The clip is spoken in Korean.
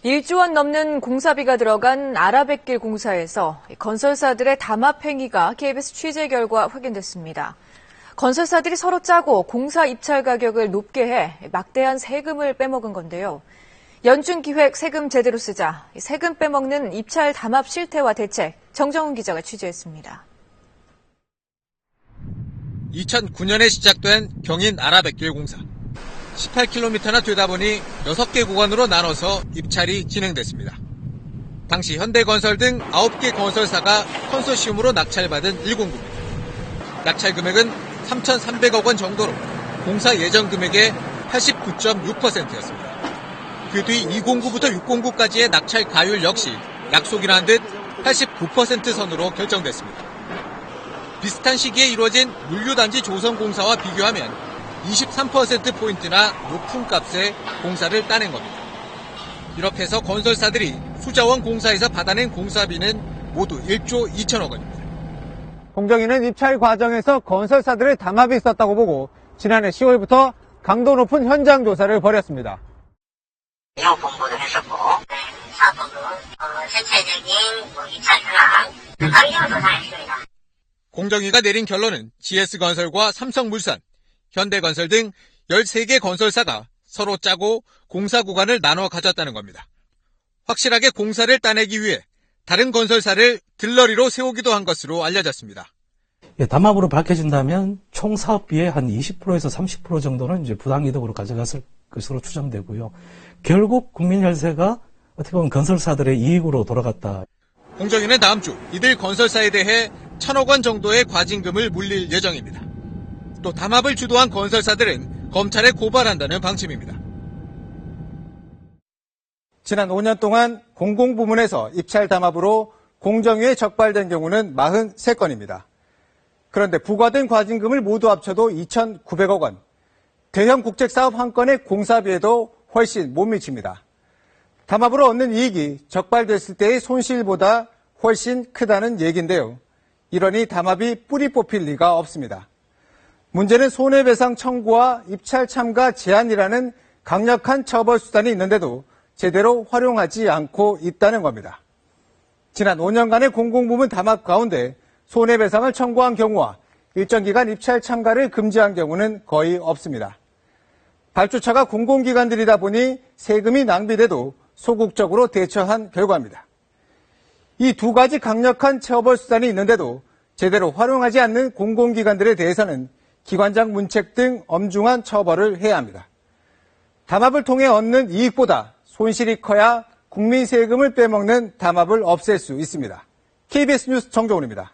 1조 원 넘는 공사비가 들어간 아라뱃길 공사에서 건설사들의 담합 행위가 KBS 취재 결과 확인됐습니다. 건설사들이 서로 짜고 공사 입찰 가격을 높게 해 막대한 세금을 빼먹은 건데요. 연중기획 세금 제대로 쓰자 세금 빼먹는 입찰 담합 실태와 대책, 정정훈 기자가 취재했습니다. 2009년에 시작된 경인 아라뱃길 공사. 18km나 되다 보니 6개 구간으로 나눠서 입찰이 진행됐습니다. 당시 현대건설 등 9개 건설사가 컨소시엄으로 낙찰받은 1공구입니다. 낙찰 금액은 3,300억 원 정도로 공사 예정 금액의 89.6%였습니다. 그 뒤 2공구부터 6공구까지의 낙찰 가율 역시 약속이라는 듯 89% 선으로 결정됐습니다. 비슷한 시기에 이루어진 물류단지 조성공사와 비교하면 23%포인트나 높은 값에 공사를 따낸 겁니다. 이렇게 해서 건설사들이 수자원 공사에서 받아낸 공사비는 모두 1조 2천억 원입니다. 공정위는 입찰 과정에서 건설사들의 담합이 있었다고 보고 지난해 10월부터 강도 높은 현장 조사를 벌였습니다. 내용 공부도 했었고 사업부분, 전체적인 입찰 현황, 강력한 조사했습니다. 공정위가 내린 결론은 GS건설과 삼성물산, 현대건설 등 13개 건설사가 서로 짜고 공사 구간을 나눠 가졌다는 겁니다. 확실하게 공사를 따내기 위해 다른 건설사를 들러리로 세우기도 한 것으로 알려졌습니다. 담합으로 밝혀진다면 총 사업비의 한 20%에서 30% 정도는 이제 부당이득으로 가져갔을 것으로 추정되고요. 결국 국민혈세가 어떻게 보면 건설사들의 이익으로 돌아갔다. 공정위는 다음 주 이들 건설사에 대해 1,000억 원 정도의 과징금을 물릴 예정입니다. 또 담합을 주도한 건설사들은 검찰에 고발한다는 방침입니다. 지난 5년 동안 공공부문에서 입찰 담합으로 공정위에 적발된 경우는 43건입니다. 그런데 부과된 과징금을 모두 합쳐도 2,900억 원. 대형 국책사업 한 건의 공사비에도 훨씬 못 미칩니다. 담합으로 얻는 이익이 적발됐을 때의 손실보다 훨씬 크다는 얘기인데요. 이러니 담합이 뿌리 뽑힐 리가 없습니다. 문제는 손해배상 청구와 입찰 참가 제한이라는 강력한 처벌 수단이 있는데도 제대로 활용하지 않고 있다는 겁니다. 지난 5년간의 공공부문 담합 가운데 손해배상을 청구한 경우와 일정 기간 입찰 참가를 금지한 경우는 거의 없습니다. 발주처가 공공기관들이다 보니 세금이 낭비돼도 소극적으로 대처한 결과입니다. 이 두 가지 강력한 처벌 수단이 있는데도 제대로 활용하지 않는 공공기관들에 대해서는 기관장 문책 등 엄중한 처벌을 해야 합니다. 담합을 통해 얻는 이익보다 손실이 커야 국민 세금을 빼먹는 담합을 없앨 수 있습니다. KBS 뉴스 정정훈입니다.